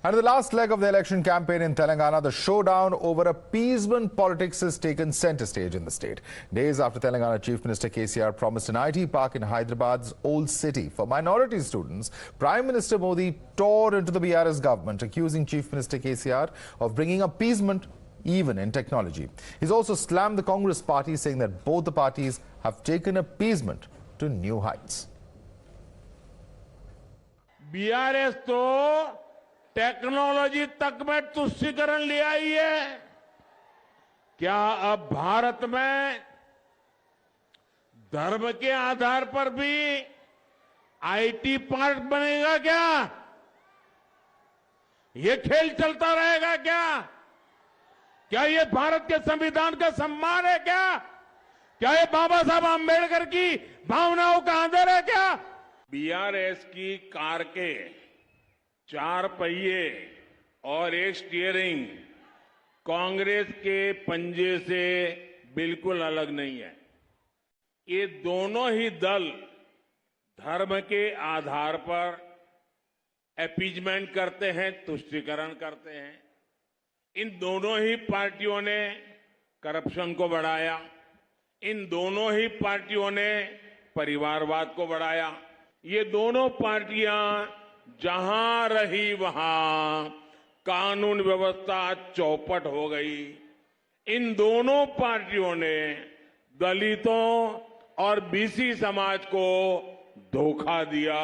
And the last leg of the election campaign in Telangana, the showdown over appeasement politics has taken centre stage in the state. Days after Telangana Chief Minister KCR promised an IT park in Hyderabad's old city for minority students, Prime Minister Modi tore into the BRS government, accusing Chief Minister KCR of bringing appeasement even in technology. He's also slammed the Congress party, saying that both the parties have taken appeasement to new heights. BRS तो technology तक में तुष्टीकरण ले आई है। क्या अब भारत में धर्म के आधार पर भी आईटी पार्क बनेगा क्या? ये खेल चलता रहेगा क्या? क्या ये भारत के संविधान का सम्मान है क्या? क्या ये बाबा साहब आंबेडकर की भावनाओं का आदर है क्या? बीआरएस की कार के 4 पहिए और एक स्टीयरिंग कांग्रेस के पंजे से बिल्कुल अलग नहीं है। ये दोनों ही दल धर्म के आधार पर अपीजमेंट करते हैं, तुष्टीकरण करते हैं। इन दोनों ही पार्टियों ने करप्शन को बढ़ाया, इन दोनों ही पार्टियों ने परिवारवाद को बढ़ाया। ये दोनों पार्टियां जहां रही वहां कानून व्यवस्था चौपट हो गई। इन दोनों पार्टियों ने दलितों और बीसी समाज को धोखा दिया।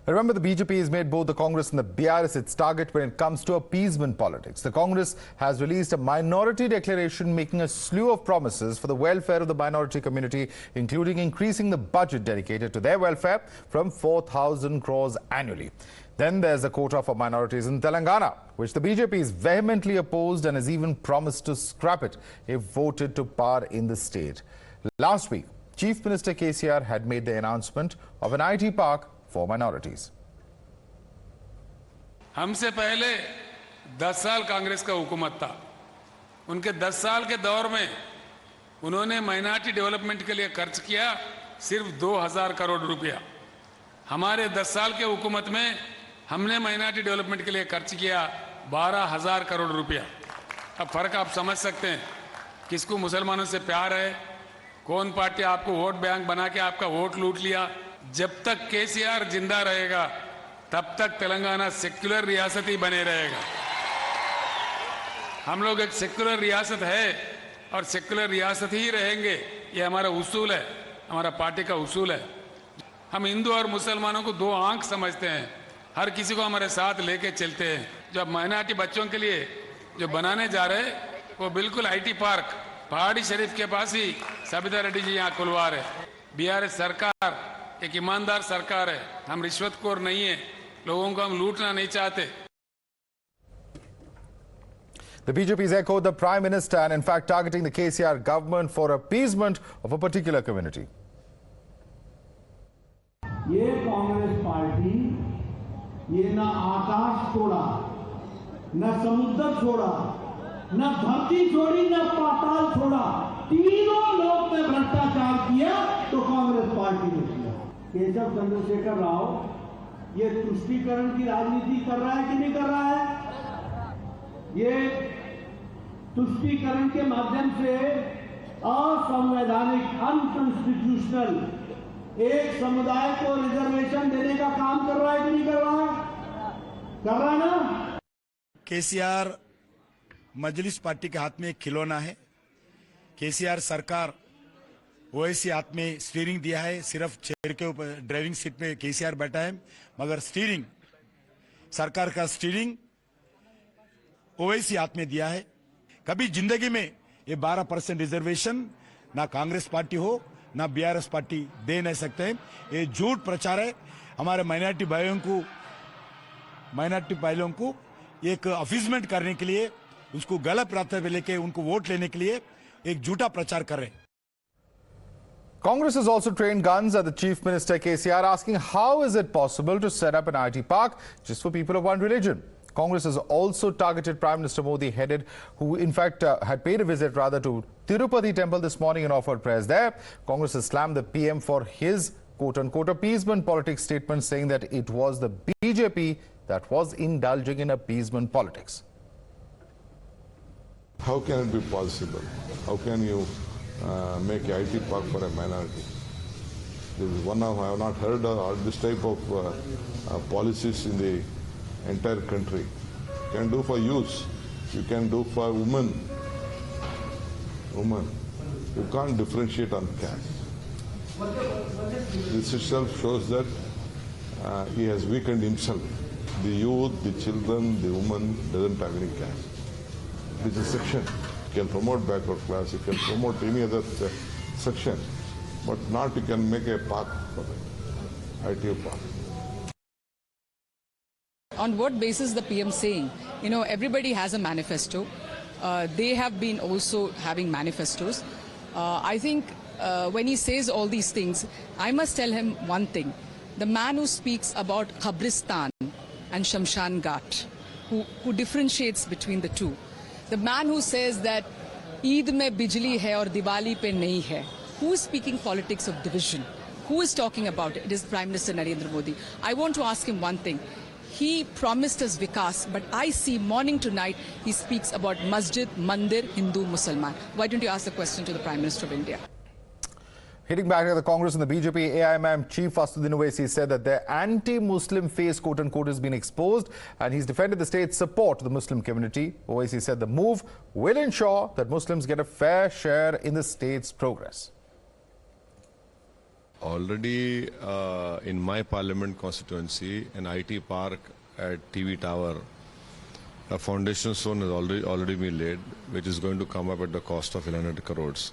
Remember, the BJP has made both the Congress and the BRS its target when it comes to appeasement politics. The Congress has released a minority declaration making a slew of promises for the welfare of the minority community, including increasing the budget dedicated to their welfare from 4,000 crores annually. Then there's the quota for minorities in Telangana, which the BJP is vehemently opposed and has even promised to scrap it if voted to power in the state. Last week, Chief Minister KCR had made the announcement of an IT park for minorities. हमसे पहले 10 साल कांग्रेस का हुकूमत था। उनके 10 साल के दौर में उन्होंने माइनॉरिटी डेवलपमेंट के लिए खर्च किया सिर्फ 2000 करोड़ रुपया। हमारे 10 साल के हुकूमत में हमने माइनॉरिटी डेवलपमेंट के लिए खर्च किया 12,000 करोड़ रुपया। अब फर्क आप समझ सकते हैं, किसको मुसलमानों से प्यार है, कौन पार्टी आपको वोट बैंक बना के आपका वोट लूट लिया। जब तक केसीआर जिंदा रहेगा तब तक तेलंगाना सेक्युलर रियासत ही बने रहेगा। हम लोग एक सेक्युलर रियासत है और सेक्युलर रियासत ही रहेंगे, ये हमारा उसूल है, हमारा पार्टी का उसूल है। हम हिंदू और मुसलमानों को दो आंख समझते हैं, हर किसी को हमारे साथ लेके चलते हैं। जब माइनॉरिटी बच्चों के लिए जो बनाने जा रहे वो बिल्कुल आईटी पार्क पहाड़ी शरीफ के पास ही सबिता रेड्डी जी यहाँ खुलवा रहे। बीआरएस सरकार एक ईमानदार सरकार है, हम रिश्वतखोर नहीं है, लोगों को हम लूटना नहीं चाहते। The BJP has echoed the Prime Minister and in fact targeting the KCR government for appeasement of a particular community. ये कांग्रेस पार्टी ये न आकाश छोड़ा, न समुद्र छोड़ा, न धरती छोड़ी, न पाताल छोड़ा, तीनों लोग ने भ्रष्टाचार किया तो कांग्रेस पार्टी ने किया। केशव चंद्रशेखर राव ये तुष्टीकरण की राजनीति कर रहा है कि नहीं कर रहा है? ये तुष्टीकरण के माध्यम से असंवैधानिक अनकॉन्स्टिट्यूशनल एक समुदाय को रिजर्वेशन देने का काम कर रहा है कि नहीं कर रहा है? कर रहा है ना? केसीआर मजलिस पार्टी के हाथ में एक खिलौना है। केसीआर सरकार ओवैसी हाथ में स्टीयरिंग दिया है, सिर्फ चेयर के ऊपर ड्राइविंग सीट पे केसीआर बैठा है, मगर स्टीयरिंग सरकार का स्टीयरिंग ओवैसी हाथ में दिया है। कभी जिंदगी में ये 12% रिजर्वेशन ना कांग्रेस पार्टी हो ना बीआरएस पार्टी दे नहीं सकते हैं। ये झूठ प्रचार है। हमारे माइनॉरिटी भाइयों को एक अपीजमेंट करने के लिए, उसको गलत रास्ते पे लेके उनको वोट लेने के लिए एक झूठा प्रचार कर रहे हैं। Congress has also trained guns at the Chief Minister KCR, asking how is it possible to set up an IT park just for people of one religion. Congress has also targeted Prime Minister Modi, who in fact had paid a visit to Tirupati temple this morning and offered prayers there. Congress has slammed the PM for his quote-unquote appeasement politics statement, saying that it was the BJP that was indulging in appeasement politics. How can it be possible? How can you make a IT park for a minority? This is one of, I have not heard of this type of policies in the entire country. You can do for youth, you can do for women. You can't differentiate on caste. This itself shows that he has weakened himself. The youth, the children, the women doesn't have any caste. It is a section. You can promote backward class, you can promote any other section, but not you can make a park for it, IT park. On what basis the PM saying? You know, everybody has a manifesto. They have been also having manifestos. I think when he says all these things, I must tell him one thing. The man who speaks about Qabristan and Shamshan Ghat, who differentiates between the two. The man who says that Eid mein bijli hai aur Diwali pe nahi hai. Who is speaking politics of division? Who is talking about it? It is Prime Minister Narendra Modi. I want to ask him one thing. He promised us Vikas, but I see morning to night he speaks about Masjid, Mandir, Hindu, Mussalman. Why don't you ask the question to the Prime Minister of India? Hitting back at the Congress and the BJP, AIMIM Chief Asduddin Owaisi said that their anti-Muslim face, quote-unquote, has been exposed, and he's defended the state's support to the Muslim community. Owaisi said the move will ensure that Muslims get a fair share in the state's progress. Already in my parliament constituency, an IT park at TV Tower, a foundation stone has already been laid, which is going to come up at the cost of 1100 crores.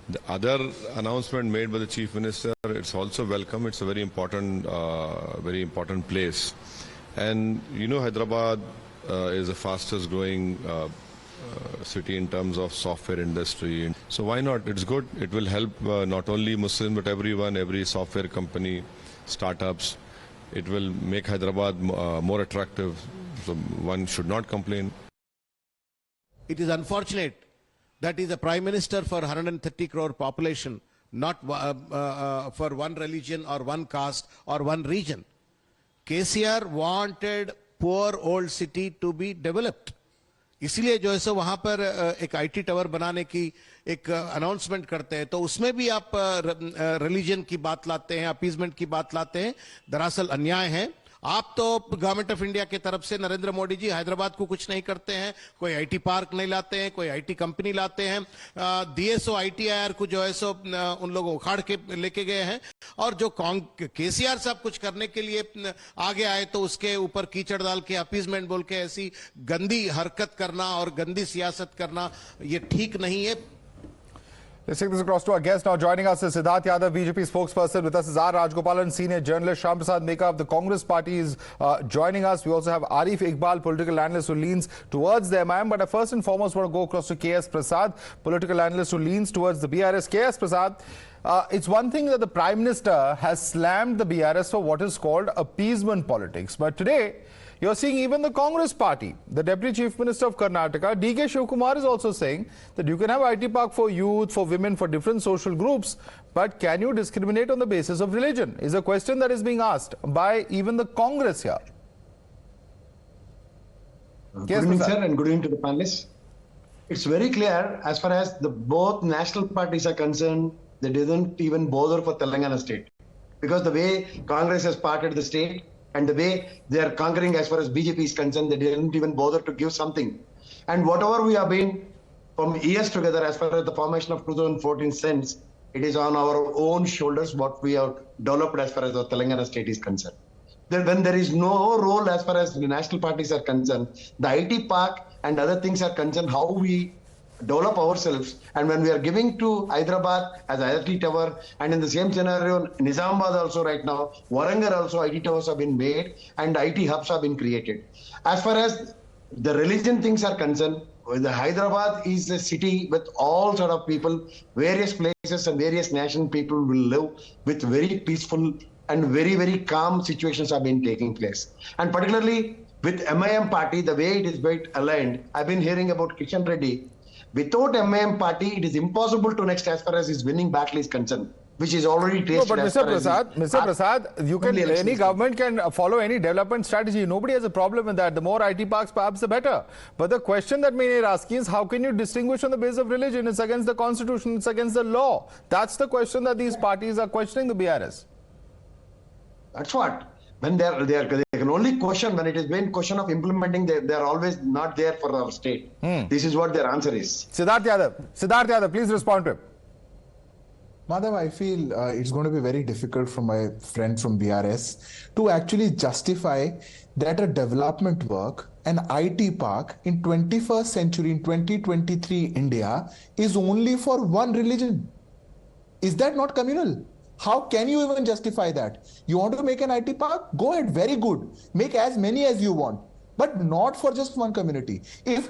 The other announcement made by the Chief Minister, it's also welcome. It's a very important place. And you know, Hyderabad is the fastest growing city in terms of software industry. So why not? It's good. It will help not only Muslims, but everyone, every software company, startups. It will make Hyderabad more attractive. So one should not complain. It is unfortunate that is a Prime Minister for 130 crore population, not for one religion or one caste or one region. KCR wanted poor old city to be developed. इसलिए जो है सो वहां पर एक IT tower बनाने की एक announcement करते हैं, तो उसमें भी आप रिलीजन की बात लाते हैं, अपीजमेंट की बात लाते हैं. दरअसल अन्याय है. आप तो गवर्नमेंट ऑफ इंडिया की तरफ से नरेंद्र मोदी जी हैदराबाद को कुछ नहीं करते हैं, कोई आईटी पार्क नहीं लाते हैं, कोई आईटी कंपनी लाते हैं. डीएसओ आईटीआईआर को जो है सो उन लोगों उखाड़ के लेके गए हैं. और जो केसीआर साहब कुछ करने के लिए आगे आए तो उसके ऊपर कीचड़ डाल के अपीजमेंट बोल के ऐसी गंदी हरकत करना और गंदी सियासत करना ये ठीक नहीं है. Let's take this across to our guest now. Joining us is Sidharth Yadav, BJP spokesperson. With us is R. Rajgopalan, senior journalist. Shyam Prasad Meka of the Congress party is joining us. We also have Arif Iqbal, political analyst who leans towards the AIMIM. But I first and foremost want to go across to KS Prasad, political analyst who leans towards the BRS. KS Prasad, it's one thing that the Prime Minister has slammed the BRS for what is called appeasement politics. But today, you're seeing even the Congress party, the Deputy Chief Minister of Karnataka, D.K. Shivkumar, is also saying that you can have IT park for youth, for women, for different social groups, but can you discriminate on the basis of religion? Is a question that is being asked by even the Congress here. Good evening, sir, and good evening to the panelists. It's very clear as far as the both national parties are concerned, they didn't even bother for Telangana state. Because the way Congress has parted the state, and the way they are conquering as far as BJP is concerned, they didn't even bother to give something. And whatever we have been from years together as far as the formation of 2014 since, it is on our own shoulders what we have developed as far as the Telangana state is concerned. Then when there is no role as far as the national parties are concerned, the IT park and other things are concerned, how we develop ourselves, and when we are giving to Hyderabad as IT tower, and in the same scenario, Nizamabad also right now, Warangal also IT towers have been made and IT hubs have been created. As far as the religion things are concerned, the Hyderabad is a city with all sort of people, various places and various nation people will live with very peaceful and very, very calm situations have been taking place. And particularly with MIM party, the way it is quite aligned, I've been hearing about Kishan Reddy. Without MIM party, it is impossible to next as far as his winning battle is concerned. which is already No, tasted. but as Mr. far as Prasad, Mr. Prasad, any government can follow any development strategy. Nobody has a problem with that. The more IT parks, perhaps the better. But the question that many are asking is, how can you distinguish on the basis of religion? It's against the constitution, it's against the law. That's the question that these parties are questioning the BRS. That's what. When they can only question when it is been question of implementing. They are always not there for our state. This is what their answer is. Sidharth Yadav, please respond to him. Madhav, I feel it's going to be very difficult for my friend from BRS to actually justify that a development work, an IT park in 21st century, in 2023 India, is only for one religion. Is that not communal? How can you even justify that? You want to make an IT park? Go ahead, very good. Make as many as you want, but not for just one community.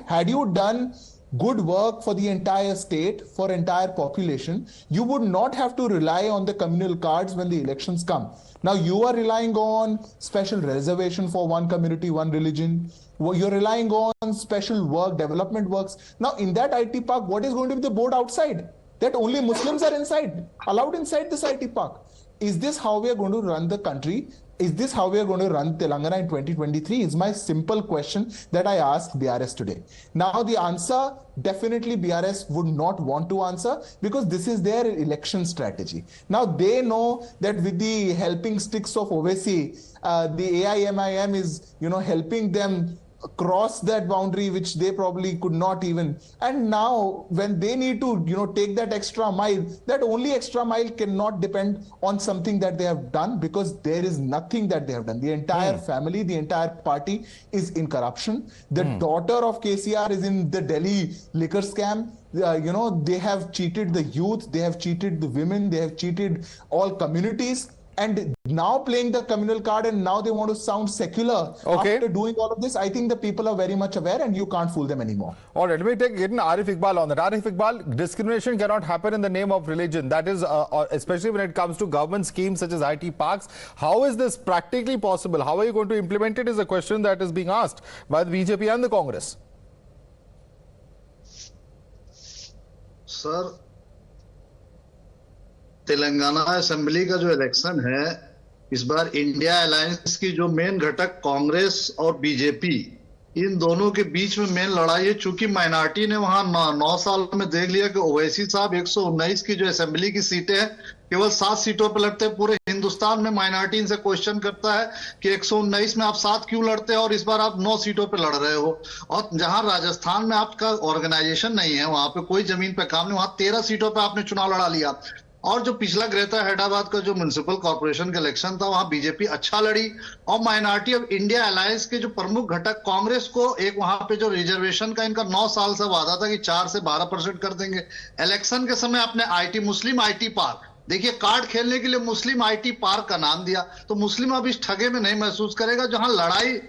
Had you done good work for the entire state, for entire population, you would not have to rely on the communal cards when the elections come. Now you are relying on special reservation for one community, one religion. You're relying on special work, development works. Now in that IT park, what is going to be the board outside? That only Muslims are allowed inside this IT park. Is this how we are going to run the country? Is this how we are going to run Telangana in 2023? Is my simple question that I asked BRS today. Now the answer, definitely BRS would not want to answer because this is their election strategy. Now they know that with the helping sticks of OVC, the AIMIM is, helping them cross that boundary which they probably could not even. And now when they need to take that extra mile, that only extra mile cannot depend on something that they have done, because there is nothing that they have done. The entire family, the entire party is in corruption. The daughter of KCR is in the Delhi liquor scam. They have cheated the youth, they have cheated the women, they have cheated all communities. And now playing the communal card, and now they want to sound secular after doing all of this. I think the people are very much aware and you can't fool them anymore. All right, let me get an Arif Iqbal on that. Arif Iqbal, discrimination cannot happen in the name of religion. That is, especially when it comes to government schemes such as IT parks. How is this practically possible? How are you going to implement it is a question that is being asked by the BJP and the Congress. Sir, Telangana assembly का जो election है, इस बार India alliance की जो main घटक कांग्रेस और BJP, इन दोनों के बीच में मेन लड़ाई है। चूंकि माइनॉरिटी ने वहां 9 साल में देख लिया कि ओवैसी साहब 119 की जो असेंबली की सीटें हैं केवल 7 सीटों पर लड़ते हैं। पूरे हिंदुस्तान में माइनॉरिटी इनसे क्वेश्चन करता है कि 119 में आप 7 क्यों लड़ते हैं और इस बार आप 9 सीटों पर लड़ रहे हो। और जहां राजस्थान में आपका ऑर्गेनाइजेशन नहीं है, वहां पे कोई जमीन पे काम नहीं, वहां 13 सीटों पर आपने चुनाव लड़ा लिया। और जो पिछला ग्रेटर हैदराबाद का जो म्युनिसिपल कॉर्पोरेशन का इलेक्शन था, वहां बीजेपी अच्छा लड़ी। और माइनॉरिटी ऑफ इंडिया अलायंस के जो प्रमुख घटक कांग्रेस को एक वहां पे जो रिजर्वेशन का इनका 9 साल से वादा था कि 4 से 12% कर देंगे। इलेक्शन के समय आपने मुस्लिम आईटी पार्क, देखिए कार्ड खेलने के लिए मुस्लिम आईटी पार्क का नाम दिया, तो मुस्लिम अब इस ठगे में नहीं महसूस करेगा। जहां लड़ाई,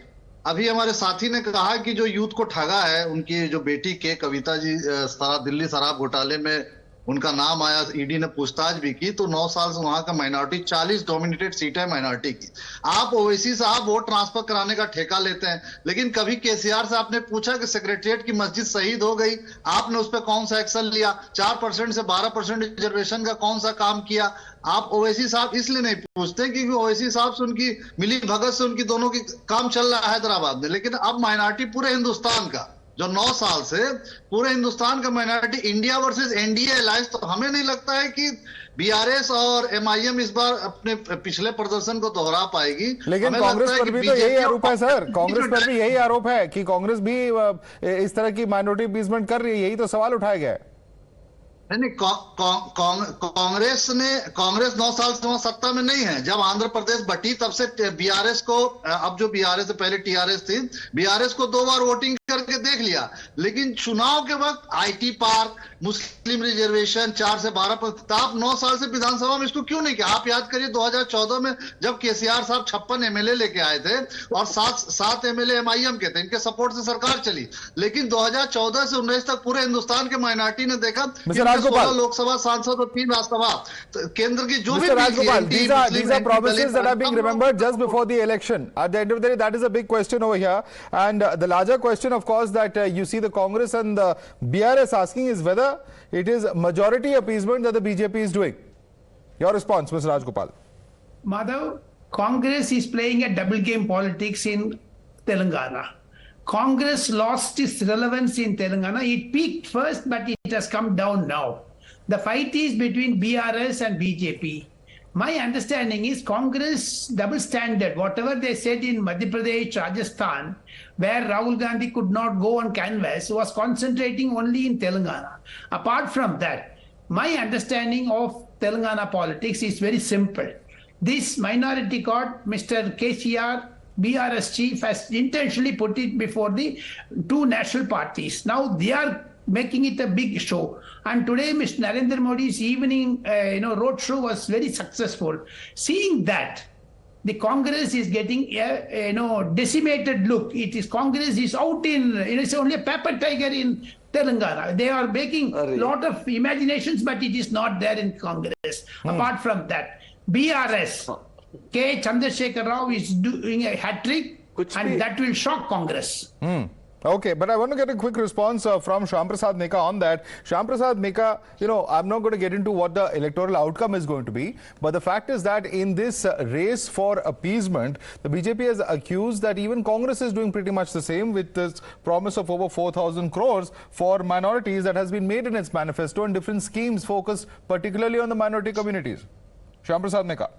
अभी हमारे साथी ने कहा कि जो यूथ को ठगा है, उनकी जो बेटी के कविता जी दिल्ली शराब घोटाले में उनका नाम आया, ईडी ने पूछताछ भी की, तो 9 साल से वहां का माइनॉरिटी 40 डोमिनेटेड सीट है माइनॉरिटी की। आप ओवैसी साहब वोट ट्रांसफर कराने का ठेका लेते हैं, लेकिन कभी केसीआर से आपने पूछा कि सेक्रेटरिएट की मस्जिद शहीद हो गई, आपने उस पर कौन सा एक्शन लिया? 4% से 12% रिजर्वेशन का कौन सा काम किया? आप ओवैसी साहब इसलिए नहीं पूछते क्योंकि ओवैसी साहब से उनकी मिली भगत से उनकी दोनों की काम चल रहा है हैदराबाद में। लेकिन अब माइनॉरिटी पूरे हिंदुस्तान का, जो 9 साल से पूरे हिंदुस्तान का minority India versus NDA alliance, तो हमें नहीं लगता है कि बीआरएस और एमआईएम इस बार अपने पिछले प्रदर्शन को दोहरा पाएगी। लेकिन कांग्रेस पर भी तो यही आरोप है सर, कांग्रेस पर भी यही आरोप है कि कांग्रेस भी इस तरह की माइनॉरिटी अपीसमेंट कर रही है, यही तो सवाल उठाया गया है। नहीं, कांग्रेस 9 साल से वहां सत्ता में नहीं है। जब आंध्र प्रदेश बटी तब से बीआरएस को, अब जो बीआरएस से पहले टीआरएस थी, बीआरएस को 2 बार वोटिंग करके देख लिया। लेकिन चुनाव के वक्त आईटी पार्क, मुस्लिम रिजर्वेशन 4 से 12%, आप 9 साल से विधानसभा में इसको क्यों नहीं किया? आप याद करिए 2014 में जब केसीआर साहब 56 एमएलए लेके आए थे और 7 एमएलए एमआईएम के थे, इनके सपोर्ट से सरकार चली। लेकिन 2014 से 19 तक पूरे हिंदुस्तान के माइनॉरिटी ने देखा 16 लोकसभा सांसद और 3 राज्यसभा केंद्र की जो भी these are promises that are being remembered just before the election. At the end of the day, that is a big question over here. And the larger question, of course, that you see the Congress and the BRS asking is whether it is majority appeasement that the BJP is doing. Your response, Mr. Rajgopal. Madhav, Congress is playing a double game politics in Telangana. Congress lost its relevance in Telangana. It peaked first, but it has come down now. The fight is between BRS and BJP. My understanding is Congress double standard, whatever they said in Madhya Pradesh, Rajasthan, where Rahul Gandhi could not go on canvas, was concentrating only in Telangana. Apart from that, my understanding of Telangana politics is very simple. This minority court, Mr. KCR, BRS chief, has intentionally put it before the two national parties. Now they are making it a big show. And today, Mr. Narendra Modi's evening, road show was very successful. Seeing that, the Congress is getting a, decimated look. Congress is out in, it's only a paper tiger in Telangana. They are making a lot of imaginations, but it is not there in Congress. Apart from that, BRS, K. Chandrasekhar Rao is doing a hat-trick, and that will shock Congress. Okay, but I want to get a quick response from Shyam Prasad Meka on that. Shyam Prasad Meka, I'm not going to get into what the electoral outcome is going to be, but the fact is that in this race for appeasement, the BJP has accused that even Congress is doing pretty much the same with this promise of over 4,000 crores for minorities that has been made in its manifesto and different schemes focused particularly on the minority communities. Shyam Prasad Meka.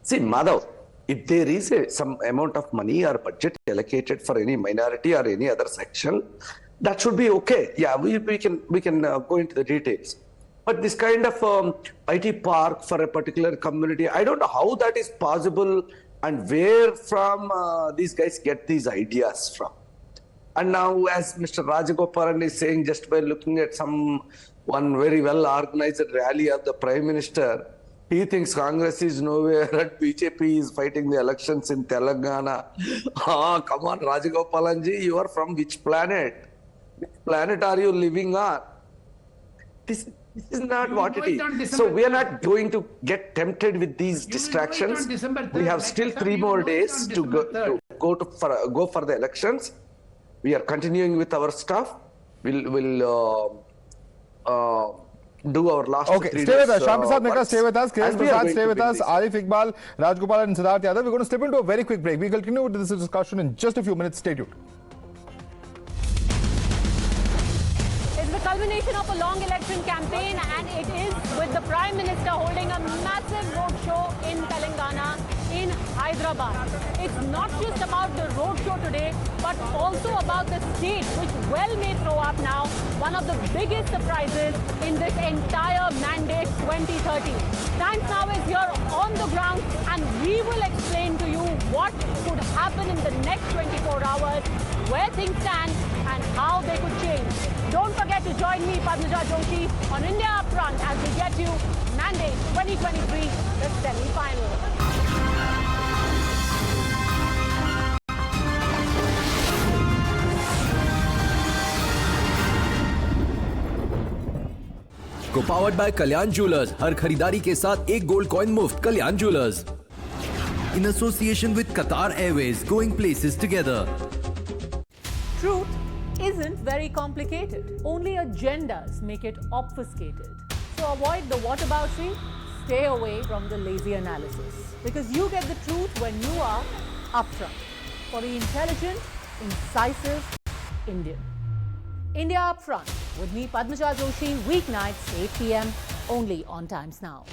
See, Madhav, if there is some amount of money or budget allocated for any minority or any other section, that should be okay. Yeah, we can go into the details. But this kind of IT park for a particular community, I don't know how that is possible and where from these guys get these ideas from. And now, as Mr. Rajagopalan is saying, just by looking at one very well organized rally of the Prime Minister, he thinks Congress is nowhere and BJP is fighting the elections in Telangana. Come on, Rajagopalanji, you are from which planet? Which planet are you living on? This is not what it is. So we are not going to get tempted with these distractions. We have still 3 more days to go for the elections. We are continuing with our stuff. We'll do our last 3 days. Stay with us. Shyam Prasad Meka, stay with us. K.S. Prasad, stay with us. Arif Iqbal, Rajgopal and Sidharth Yadav. We're going to slip into a very quick break. We'll continue with this discussion in just a few minutes. Stay tuned. It's the culmination of a long election campaign, and it is with the Prime Minister holding a massive roadshow in Telangana, in Hyderabad. It's not just about the roadshow today, but also about the state, which well may throw up now one of the biggest surprises in this entire mandate 2030. Times Now is here on the ground, and we will explain to you what could happen in the next 24 hours, where things stand, and how they could change. Don't forget to join me, Padmaja Joshi, on India Upfront as we get you Mandate 2023, the semi-final. Co-powered by Kalyan Jewelers. हर खरीदारी के साथ एक gold coin मुफ्त. Kalyan Jewelers. In association with Qatar Airways, going places together. Truth isn't very complicated. Only agendas make it obfuscated. So avoid the whataboutery. Stay away from the lazy analysis. Because you get the truth when you are upfront. For the intelligent, incisive Indian. India Upfront with me, Padmaja Joshi, weeknights 8 p.m. only on Times Now.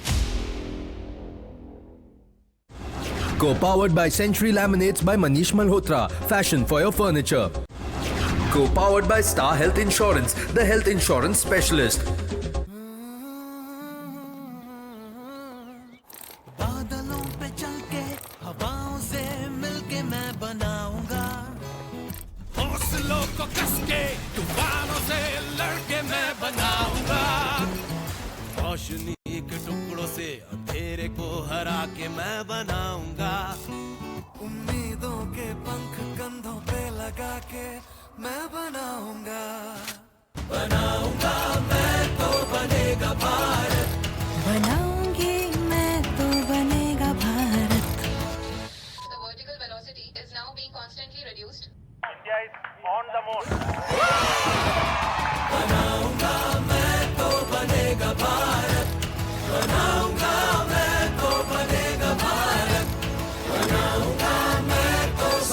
Co-powered by Century Laminates by Manish Malhotra. Fashion for your furniture. Co-powered by Star Health Insurance, the health insurance specialist. रोशनी के टुकड़ों से अंधेरे को हरा के मैं बनाऊंगा, उम्मीदों के पंख कंधों पे लगा के मैं बनाऊंगा, बनाऊंगा मैं तो बनेगा भारत, बनाऊंगी मैं तो बनेगा Bharat. The vertical velocity is now being constantly reduced. India is on the move. बनाऊंगा मैं तो बनेगा भारत, बनाऊंगा मैं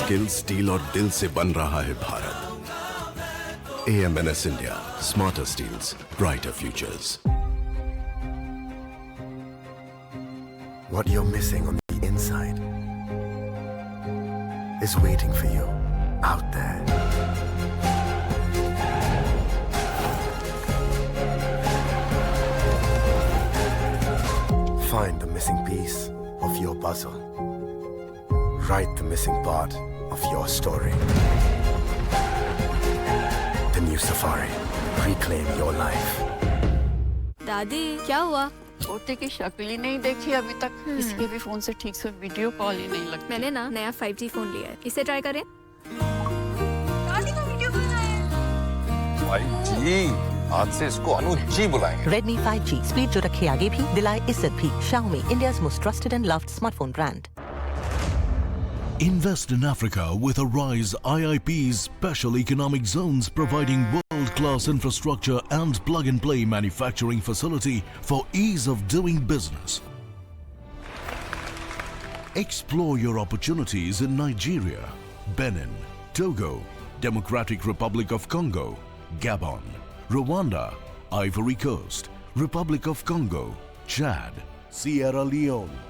स्किल, स्टील और दिल से बन रहा है Bharat. AMNS India, smarter steels, brighter futures. What you're missing on the inside is waiting for you out there. Find the missing piece of your puzzle. Write the missing part of your story. The new Safari. Reclaim your life. दादी क्या हुआ? पोते की शक्ल ही नहीं देखी अभी तक। इसके भी फोन से ठीक से वीडियो कॉल ही नहीं लगती। मैंने ना नया 5G फोन लिया है, इसे ट्राई करें। दादी का वीडियो कॉल आया। 5G, आज से इसको अनुज जी बुलाएंगे। Redmi 5G, स्पीड जो रखे आगे भी, दिलाए इज्जत भी। Xiaomi, India's most trusted and loved smartphone brand. Invest in Africa with Arise IIP's special economic zones, providing world-class infrastructure and plug-and-play manufacturing facility for ease of doing business. Explore your opportunities in Nigeria, Benin, Togo, Democratic Republic of Congo, Gabon, Rwanda, Ivory Coast, Republic of Congo, Chad, Sierra Leone.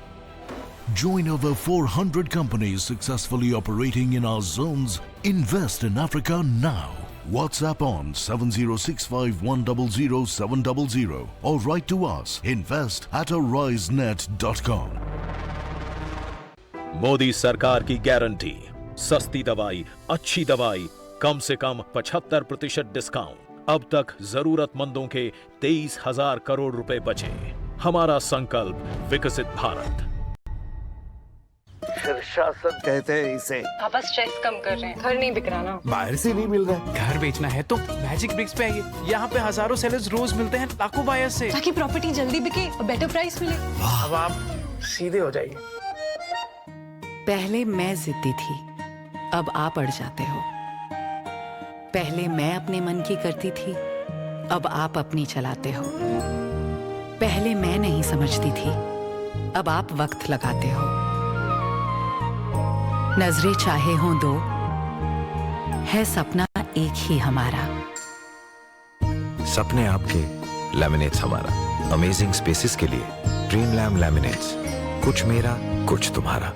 Join over 400 companies successfully operating in our zones. Invest in Africa now. WhatsApp on 7065100700 or write to us invest@arisenet.com. Modi सरकार की guarantee, सस्ती दवाई, अच्छी दवाई, कम से कम 75% discount. अब तक जरूरतमंदों के 23,000 करोड़ रुपए बचे। हमारा संकल्प विकसित भारत। शीर्षासन कहते हैं इसे। पापा स्ट्रेस कम कर रहे हैं, घर नहीं बिक रहा ना। बाहर से नहीं मिल रहा। घर बेचना है तो मैजिक ब्रिक्स पे आइए। यहाँ पे हजारों सेलर्स रोज मिलते हैं लाखों बायर्स से, ताकि प्रॉपर्टी जल्दी बिके और बेटर प्राइस मिले। अब आप सीधे हो जाइए। पहले मैं जिद्दी थी, अब आप अड़ जाते हो। पहले मैं अपने मन की करती थी, अब आप अपनी चलाते हो। पहले मैं नहीं समझती थी, अब आप वक्त लगाते हो। नजरें चाहे हों दो, है सपना एक ही हमारा। सपने आपके, लैमिनेट्स हमारा। अमेजिंग स्पेसेस के लिए ड्रीम लैम लैमिनेट्स। कुछ मेरा, कुछ तुम्हारा।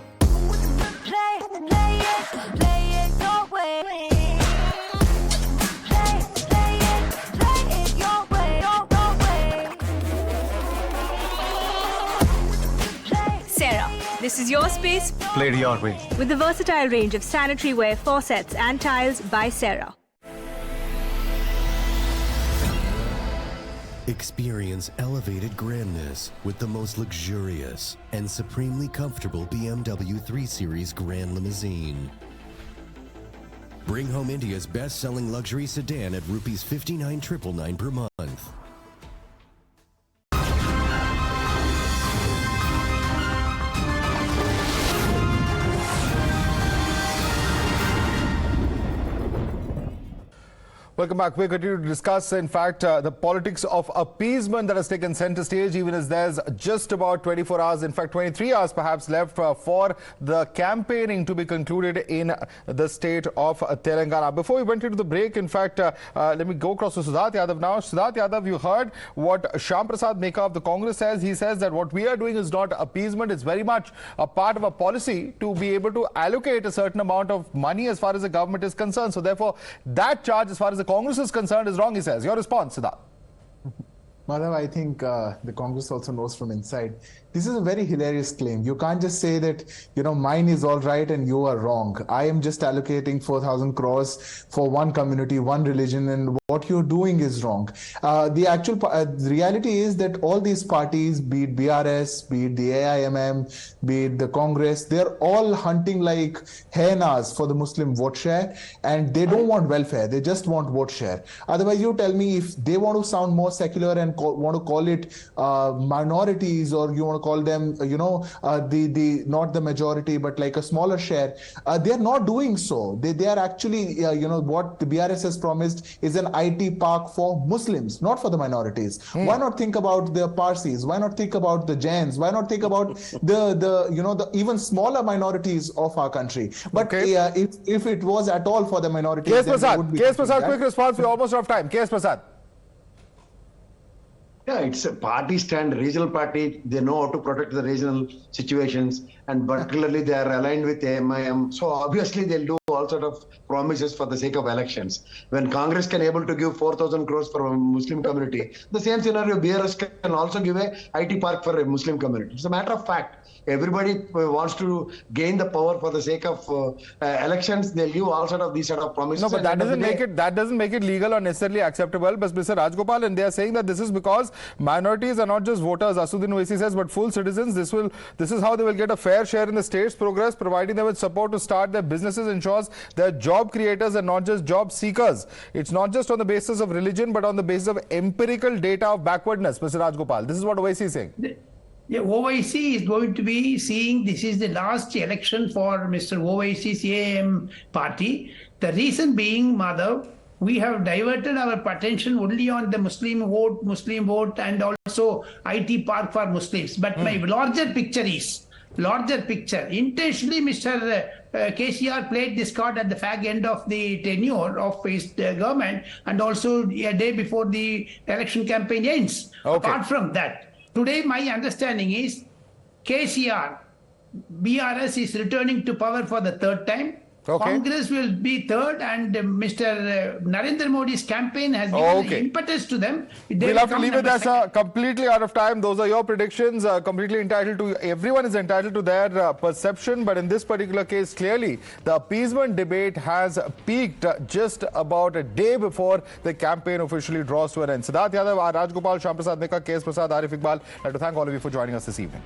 This is your space. Play it your way. With the versatile range of sanitary ware, faucets and tiles by Sarah. Experience elevated grandness with the most luxurious and supremely comfortable BMW 3 Series Grand Limousine. Bring home India's best-selling luxury sedan at rupees 59,999 per month. Welcome back. We continue to discuss, in fact, the politics of appeasement that has taken center stage, even as there's just about 24 hours, in fact 23 hours perhaps left for the campaigning to be concluded in the state of Telangana. Before we went into the break, in fact, let me go across to Sidharth Yadav now. Sidharth Yadav, you heard what Shyam Prasad Meka of the Congress says. He says that what we are doing is not appeasement. It's very much a part of a policy to be able to allocate a certain amount of money as far as the government is concerned. So therefore, that charge as far as the Congress is concerned is wrong, he says. Your response, Sidharth? Madhav, I think the Congress also knows from inside. This is a very hilarious claim. You can't just say that, mine is all right and you are wrong. I am just allocating 4,000 crores for one community, one religion, and what you're doing is wrong. The actual reality is that all these parties, be it BRS, be it the AIMIM, be it the Congress, they're all hunting like hyenas for the Muslim vote share, and they don't want welfare. They just want vote share. Otherwise, you tell me, if they want to sound more secular and want to call it minorities, or you want to call them, the not the majority, but like a smaller share, they are not doing so. They are actually, what the BRS has promised is an IT park for Muslims, not for the minorities. Why not think about the Parsis? Why not think about the Jains? Why not think about the even smaller minorities of our country? But if it was at all for the minorities, KS Prasad, quick response. We're almost out of time. KS Prasad. Yeah, it's a party stand, regional party. They know how to protect the regional situations, and particularly they are aligned with AIMIM. So obviously they'll do all sort of promises for the sake of elections. When Congress can able to give 4,000 crores for a Muslim community, the same scenario BRS can also give a IT park for a Muslim community. It's a matter of fact. Everybody wants to gain the power for the sake of elections. They'll give all sort of these sort of promises. No, but that doesn't make it legal or necessarily acceptable. But Mr. Rajgopal, and they are saying that this is because minorities are not just voters, Asuddin Owaisi says, but full citizens. This is how they will get a fair share in the state's progress, providing them with support to start their businesses, ensures they're job creators and not just job seekers. It's not just on the basis of religion, but on the basis of empirical data of backwardness, Mr. Rajgopal. This is what Owaisi is saying. Yeah, OIC is going to be seeing this is the last election for Mr. OIC's AIM party. The reason being, Madhav, we have diverted our attention only on the Muslim vote, and also IT park for Muslims. But my larger picture, intentionally Mr. KCR played this card at the fag end of the tenure of his government, and also a day before the election campaign ends. Okay. Apart from that, today, my understanding is KCR, BRS is returning to power for the third time. Okay. Congress will be third, and Mr. Narendra Modi's campaign has given impetus to them. We'll have to leave it as completely out of time. Those are your predictions. Completely entitled to, everyone is entitled to their perception. But in this particular case, clearly, the appeasement debate has peaked just about a day before the campaign officially draws to an end. Sidharth Yadav, Rajgopal, Shyam Prasad Nika, KS Prasad, Arif Iqbal, I'd like to thank all of you for joining us this evening.